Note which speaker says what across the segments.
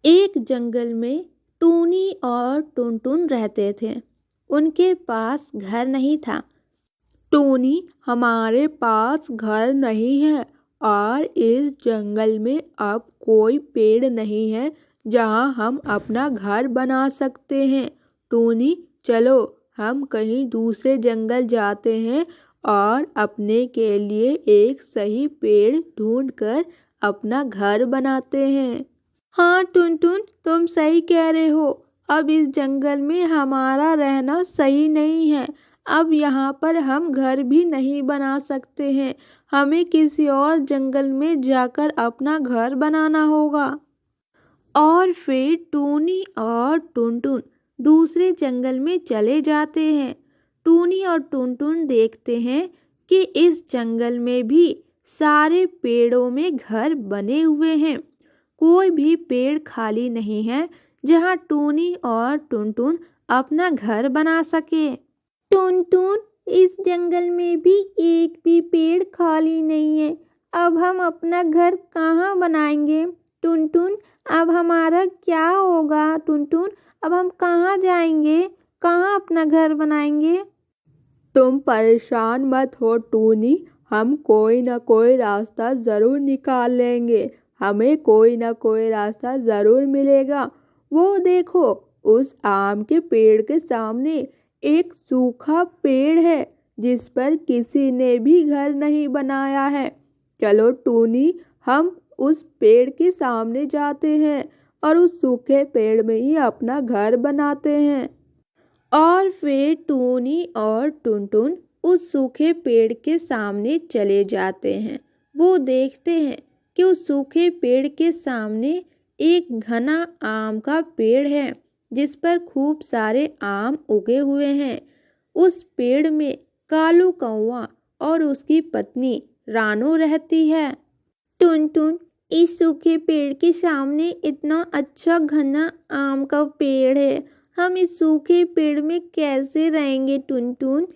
Speaker 1: एक जंगल में टूनी और टुनटुन रहते थे। उनके पास घर नहीं था। टूनी, हमारे पास घर नहीं है और इस जंगल में अब कोई पेड़ नहीं है जहाँ हम अपना घर बना सकते हैं। टूनी, चलो हम कहीं दूसरे जंगल जाते हैं और अपने के लिए एक सही पेड़ ढूंढकर अपना घर बनाते हैं। हाँ टुनटुन, तुम सही कह रहे हो। अब इस जंगल में हमारा रहना सही नहीं है। अब यहाँ पर हम घर भी नहीं बना सकते हैं। हमें किसी और जंगल में जाकर अपना घर बनाना होगा। और फिर टूनी और टुनटुन दूसरे जंगल में चले जाते हैं। टूनी और टुनटुन देखते हैं कि इस जंगल में भी सारे पेड़ों में घर बने हुए हैं। कोई भी पेड़ खाली नहीं है जहाँ टूनी और टुनटुन अपना घर बना सके। टुनटुन, इस जंगल में भी एक भी पेड़ खाली नहीं है। अब हम अपना घर कहाँ बनाएंगे? टुनटुन, अब हमारा क्या होगा? टुनटुन, अब हम कहाँ जाएंगे? कहाँ अपना घर बनाएंगे?
Speaker 2: तुम परेशान मत हो टूनी, हम कोई ना कोई रास्ता ज़रूर निकाल लेंगे। हमें कोई ना कोई रास्ता ज़रूर मिलेगा। वो देखो, उस आम के पेड़ के सामने एक सूखा पेड़ है जिस पर किसी ने भी घर नहीं बनाया है। चलो टूनी, हम उस पेड़ के सामने जाते हैं और उस सूखे पेड़ में ही अपना घर बनाते हैं।
Speaker 1: और फिर टूनी और टुनटुन उस सूखे पेड़ के सामने चले जाते हैं। वो देखते हैं कि उस सूखे पेड़ के सामने एक घना आम का पेड़ है जिस पर खूब सारे आम उगे हुए हैं। उस पेड़ में कालू कौवा और उसकी पत्नी रानू रहती है। टुनटुन, इस सूखे पेड़ के सामने इतना अच्छा घना आम का पेड़ है, हम इस सूखे पेड़ में कैसे रहेंगे? टुनटुन,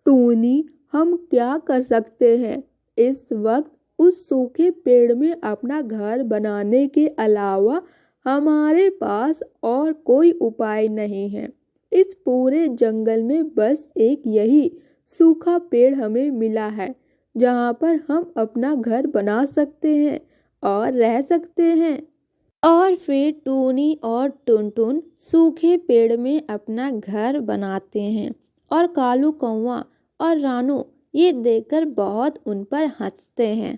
Speaker 2: टूनी, हम क्या कर सकते हैं? इस वक्त उस सूखे पेड़ में अपना घर बनाने के अलावा हमारे पास और कोई उपाय नहीं है। इस पूरे जंगल में बस एक यही सूखा पेड़ हमें मिला है जहाँ पर हम अपना घर बना सकते हैं और रह सकते हैं।
Speaker 1: और फिर टूनी और टुनटुन सूखे पेड़ में अपना घर बनाते हैं और कालू कौवा और रानू ये देखकर बहुत उन पर हंसते हैं।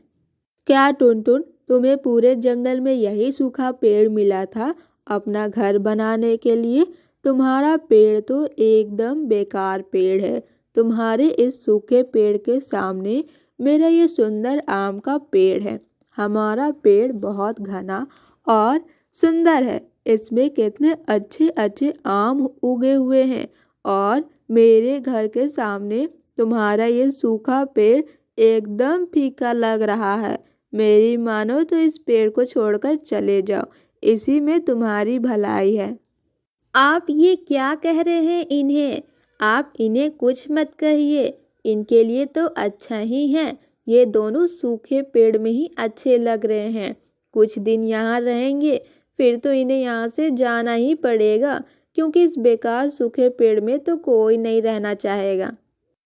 Speaker 2: क्या टुनटुन, तुम्हें पूरे जंगल में यही सूखा पेड़ मिला था अपना घर बनाने के लिए? तुम्हारा पेड़ तो एकदम बेकार पेड़ है। तुम्हारे इस सूखे पेड़ के सामने मेरा ये सुंदर आम का पेड़ है। हमारा पेड़ बहुत घना और सुंदर है। इसमें कितने अच्छे अच्छे आम उगे हुए हैं और मेरे घर के सामने तुम्हारा ये सूखा पेड़ एकदम फीका लग रहा है। मेरी मानो तो इस पेड़ को छोड़कर चले जाओ, इसी में तुम्हारी भलाई है।
Speaker 1: आप ये क्या कह रहे हैं इन्हें? आप इन्हें कुछ मत कहिए, इनके लिए तो अच्छा ही है। ये दोनों सूखे पेड़ में ही अच्छे लग रहे हैं। कुछ दिन यहाँ रहेंगे फिर तो इन्हें यहाँ से जाना ही पड़ेगा, क्योंकि इस बेकार सूखे पेड़ में तो कोई नहीं रहना चाहेगा।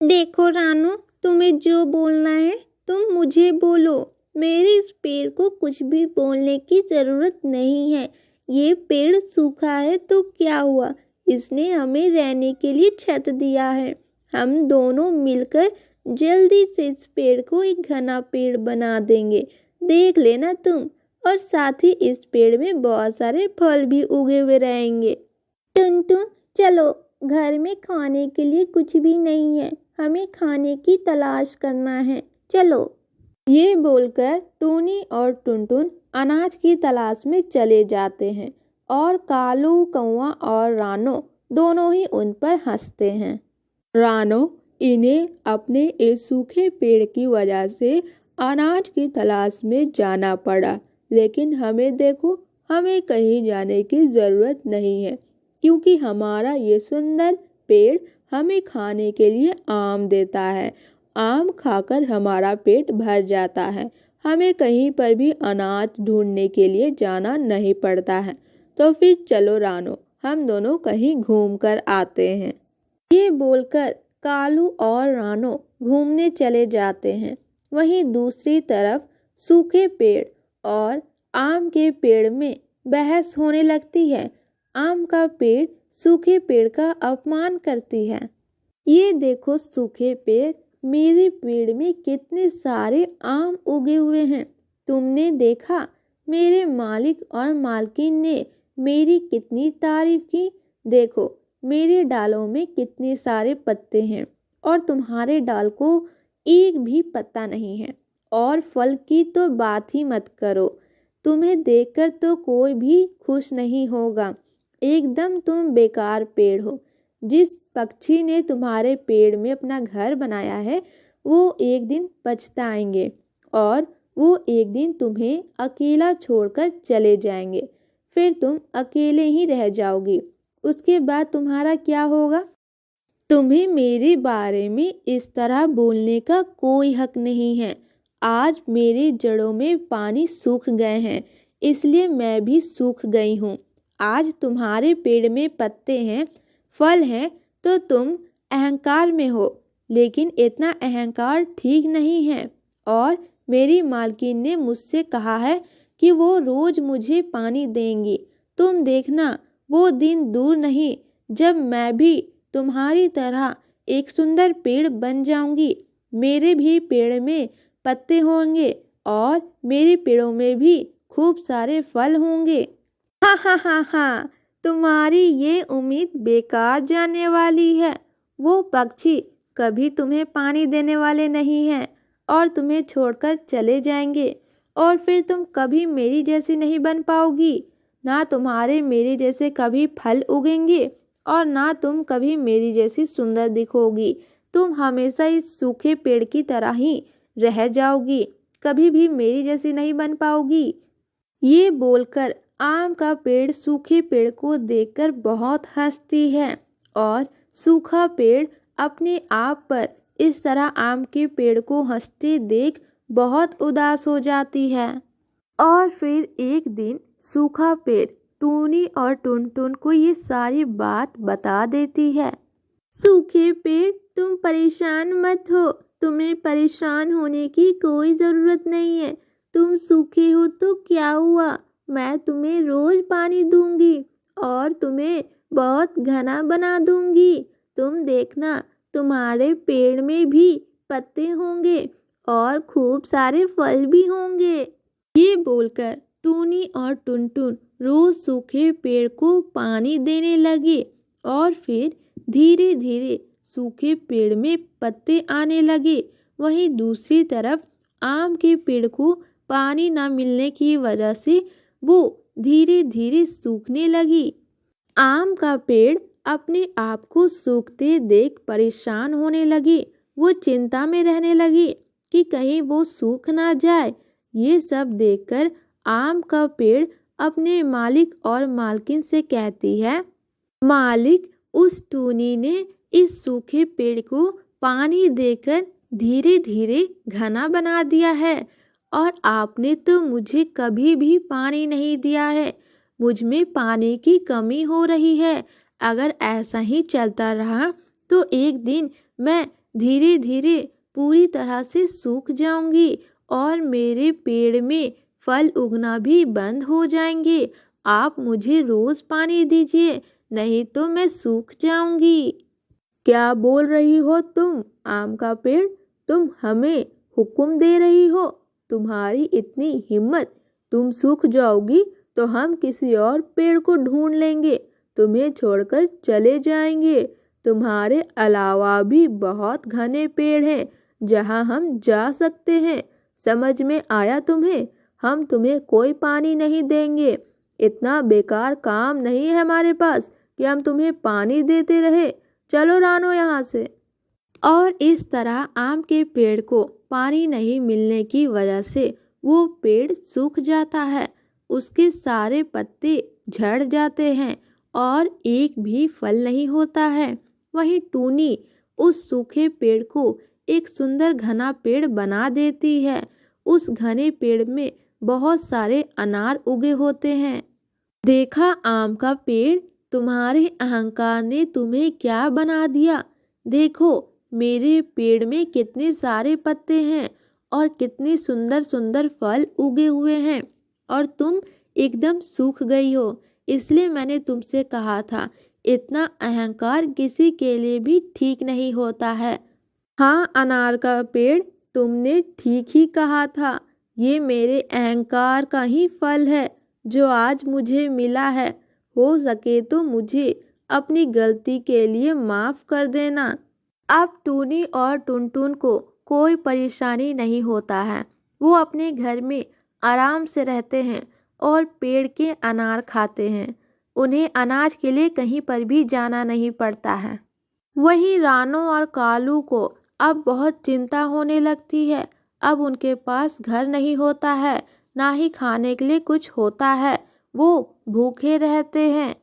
Speaker 1: देखो रानू, तुम्हें जो बोलना है तुम मुझे बोलो। मेरे इस पेड़ को कुछ भी बोलने की ज़रूरत नहीं है। ये पेड़ सूखा है तो क्या हुआ, इसने हमें रहने के लिए छत दिया है। हम दोनों मिलकर जल्दी से इस पेड़ को एक घना पेड़ बना देंगे, देख लेना तुम। और साथ ही इस पेड़ में बहुत सारे फल भी उगे हुए रहेंगे। टुनटुन, चलो, घर में खाने के लिए कुछ भी नहीं है, हमें खाने की तलाश करना है, चलो। ये बोलकर टूनी और टुनटुन अनाज की तलाश में चले जाते हैं और कालू कौवा और रानो दोनों ही उन पर हंसते हैं।
Speaker 2: रानो, इन्हें अपने इस सूखे पेड़ की वजह से अनाज की तलाश में जाना पड़ा, लेकिन हमें देखो, हमें कहीं जाने की ज़रूरत नहीं है, क्योंकि हमारा ये सुंदर पेड़ हमें खाने के लिए आम देता है। आम खाकर हमारा पेट भर जाता है। हमें कहीं पर भी अनाज ढूंढने के लिए जाना नहीं पड़ता है। तो फिर चलो रानो, हम दोनों कहीं घूम कर आते हैं।
Speaker 1: ये बोलकर कालू और रानो घूमने चले जाते हैं। वहीं दूसरी तरफ सूखे पेड़ और आम के पेड़ में बहस होने लगती है। आम का पेड़ सूखे पेड़ का अपमान करती है। ये देखो सूखे पेड़, मेरे पेड़ में कितने सारे आम उगे हुए हैं। तुमने देखा मेरे मालिक और मालकिन ने मेरी कितनी तारीफ की। देखो मेरे डालों में कितने सारे पत्ते हैं और तुम्हारे डाल को एक भी पत्ता नहीं है। और फल की तो बात ही मत करो, तुम्हें देखकर तो कोई भी खुश नहीं होगा। एकदम तुम बेकार पेड़ हो। जिस पक्षी ने तुम्हारे पेड़ में अपना घर बनाया है वो एक दिन पछताएंगे और वो एक दिन तुम्हें अकेला छोड़कर चले जाएंगे। फिर तुम अकेले ही रह जाओगी। उसके बाद तुम्हारा क्या होगा? तुम्हें मेरे बारे में इस तरह बोलने का कोई हक नहीं है। आज मेरी जड़ों में पानी सूख गए हैं, इसलिए मैं भी सूख गई हूँ। आज तुम्हारे पेड़ में पत्ते हैं, फल हैं, तो तुम अहंकार में हो, लेकिन इतना अहंकार ठीक नहीं है। और मेरी मालकिन ने मुझसे कहा है कि वो रोज मुझे पानी देंगी। तुम देखना वो दिन दूर नहीं जब मैं भी तुम्हारी तरह एक सुंदर पेड़ बन जाऊंगी। मेरे भी पेड़ में पत्ते होंगे और मेरे पेड़ों में भी खूब सारे फल होंगे। हा हा हा हा, तुम्हारी ये उम्मीद बेकार जाने वाली है। वो पक्षी कभी तुम्हें पानी देने वाले नहीं हैं और तुम्हें छोड़कर चले जाएंगे और फिर तुम कभी मेरी जैसी नहीं बन पाओगी। ना तुम्हारे मेरे जैसे कभी फल उगेंगे और ना तुम कभी मेरी जैसी सुंदर दिखोगी। तुम हमेशा इस सूखे पेड़ की तरह ही रह जाओगी, कभी भी मेरी जैसी नहीं बन पाओगी। ये बोलकर आम का पेड़ सूखे पेड़ को देखकर बहुत हंसती है और सूखा पेड़ अपने आप पर इस तरह आम के पेड़ को हंसते देख बहुत उदास हो जाती है। और फिर एक दिन सूखा पेड़ टूनी और टुनटुन को ये सारी बात बता देती है। सूखे पेड़, तुम परेशान मत हो। तुम्हें परेशान होने की कोई ज़रूरत नहीं है। तुम सूखे हो तो क्या हुआ, मैं तुम्हें रोज पानी दूंगी और तुम्हें बहुत घना बना दूंगी। तुम देखना तुम्हारे पेड़ में भी पत्ते होंगे और खूब सारे फल भी होंगे। ये बोलकर टूनी और टुनटुन रोज सूखे पेड़ को पानी देने लगे और फिर धीरे धीरे सूखे पेड़ में पत्ते आने लगे। वहीं दूसरी तरफ आम के पेड़ को पानी न मिलने की वजह से वो धीरे धीरे सूखने लगी। आम का पेड़ अपने आप को सूखते देख परेशान होने लगे। वो चिंता में रहने लगे कि कहीं वो सूख ना जाए। ये सब देखकर आम का पेड़ अपने मालिक और मालकिन से कहती है, मालिक, उस टूनी ने इस सूखे पेड़ को पानी देकर धीरे धीरे घना बना दिया है और आपने तो मुझे कभी भी पानी नहीं दिया है। मुझ में पानी की कमी हो रही है। अगर ऐसा ही चलता रहा तो एक दिन मैं धीरे धीरे पूरी तरह से सूख जाऊंगी और मेरे पेड़ में फल उगना भी बंद हो जाएंगे। आप मुझे रोज पानी दीजिए, नहीं तो मैं सूख जाऊंगी। क्या बोल रही हो तुम आम का पेड़? तुम हमें हुक्म दे रही हो? तुम्हारी इतनी हिम्मत? तुम सूख जाओगी तो हम किसी और पेड़ को ढूंढ लेंगे, तुम्हें छोड़कर चले जाएंगे। तुम्हारे अलावा भी बहुत घने पेड़ हैं जहां हम जा सकते हैं। समझ में आया तुम्हें? हम तुम्हें कोई पानी नहीं देंगे। इतना बेकार काम नहीं है हमारे पास कि हम तुम्हें पानी देते रहे। चलो रानो यहाँ से। और इस तरह आम के पेड़ को पानी नहीं मिलने की वजह से वो पेड़ सूख जाता है। उसके सारे पत्ते झड़ जाते हैं और एक भी फल नहीं होता है। वहीं टूनी उस सूखे पेड़ को एक सुंदर घना पेड़ बना देती है। उस घने पेड़ में बहुत सारे अनार उगे होते हैं।
Speaker 2: देखा आम का पेड़, तुम्हारे अहंकार ने तुम्हें क्या बना दिया। देखो मेरे पेड़ में कितने सारे पत्ते हैं और कितने सुंदर सुंदर फल उगे हुए हैं और तुम एकदम सूख गई हो। इसलिए मैंने तुमसे कहा था, इतना अहंकार किसी के लिए भी ठीक नहीं होता है। हाँ अनार का पेड़, तुमने ठीक ही कहा था। ये मेरे अहंकार का ही फल है जो आज मुझे मिला है। हो सके तो मुझे अपनी गलती के लिए माफ़ कर देना। अब टूनी और टुनटुन को कोई परेशानी नहीं होता है। वो अपने घर में आराम से रहते हैं और पेड़ के अनार खाते हैं। उन्हें अनाज के लिए कहीं पर भी जाना नहीं पड़ता है। वहीं रानो और कालू को अब बहुत चिंता होने लगती है। अब उनके पास घर नहीं होता है, ना ही खाने के लिए कुछ होता है। वो भूखे रहते हैं।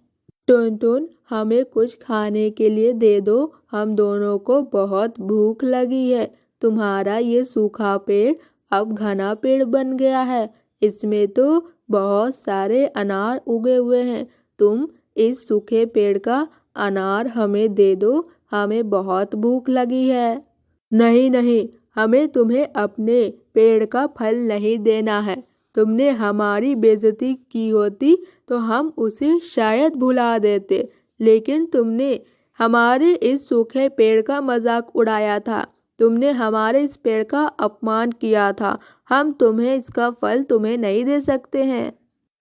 Speaker 2: टुनटुन, हमें कुछ खाने के लिए दे दो, हम दोनों को बहुत भूख लगी है। तुम्हारा ये सूखा पेड़ अब घना पेड़ बन गया है। इसमें तो बहुत सारे अनार उगे हुए हैं। तुम इस सूखे पेड़ का अनार हमें दे दो, हमें बहुत भूख लगी है। नहीं नहीं, हमें तुम्हें अपने पेड़ का फल नहीं देना है। तुमने हमारी बेइज्जती की होती तो हम उसे शायद भुला देते, लेकिन तुमने हमारे इस सूखे पेड़ का मजाक उड़ाया था। तुमने हमारे इस पेड़ का अपमान किया था। हम तुम्हें इसका फल तुम्हें नहीं दे सकते हैं।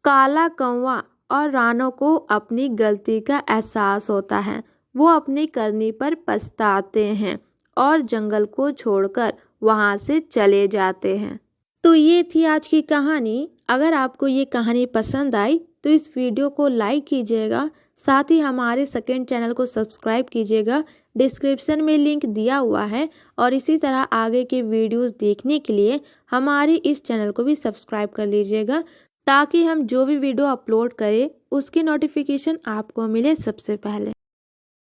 Speaker 2: काला कौवा और रानो को अपनी गलती का एहसास होता है। वो अपनी करनी पर पछताते हैं और जंगल को छोड़कर वहाँ से चले जाते हैं। तो ये थी आज की कहानी। अगर आपको ये कहानी पसंद आई तो इस वीडियो को लाइक कीजिएगा, साथ ही हमारे सेकंड चैनल को सब्सक्राइब कीजिएगा। डिस्क्रिप्शन में लिंक दिया हुआ है और इसी तरह आगे के वीडियोस देखने के लिए हमारे इस चैनल को भी सब्सक्राइब कर लीजिएगा, ताकि हम जो भी वीडियो अपलोड करें उसकी नोटिफिकेशन आपको मिले सबसे पहले।